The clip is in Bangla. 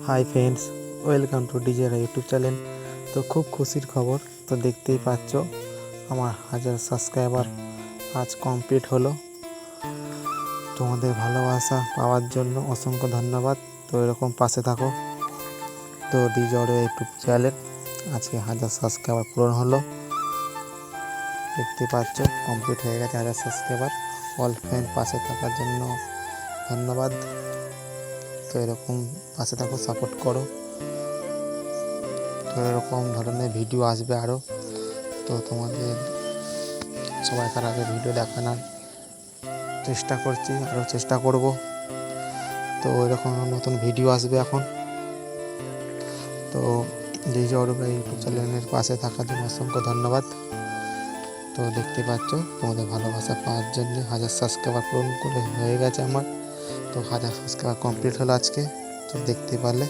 হাই ফ্রেন্ডস, ওয়েলকাম টু ডিজেরা ইউটিউব চ্যানেল। তো খুব খুশির খবর, তো দেখতেই পাচ্ছ আমার 1000 সাবস্ক্রাইবার আজ কমপ্লিট হলো। তোমাদের ভালোবাসা পাওয়ার জন্য অসংখ্য ধন্যবাদ। তো এরকম পাশে থাকো। তো ডিজেরা ইউটিউব চ্যানেল আজকে 1000 সাবস্ক্রাইবার পূরণ হলো। দেখতে পাচ্ছ কমপ্লিট হয়ে গেছে 1000 সাবস্ক্রাইবার। অল ফ্রেন্ড পাশে থাকার জন্য ধন্যবাদ। তো এরকম পাশে থাকো, সাপোর্ট করো। তো এরকম ধরনের ভিডিও আসবে আরও। তো তোমাদের সবাইকার আগে ভিডিও দেখানোর চেষ্টা করছি, আরও চেষ্টা করব। তো এরকম নতুন ভিডিও আসবে এখন। তো ডিজে অরূপা ইউটিউব চ্যানেলের পাশে থাকার জন্য অসংখ্য ধন্যবাদ। তো দেখতে পাচ্ছ তোমাদের ভালোবাসা পাওয়ার জন্য 1000 সাবস্ক্রাইবার পূরণ করে হয়ে গেছে আমার। তো 1000 সাবস্ক্রাইবার কমপ্লিট হলো আজকে। তো দেখতে পারলে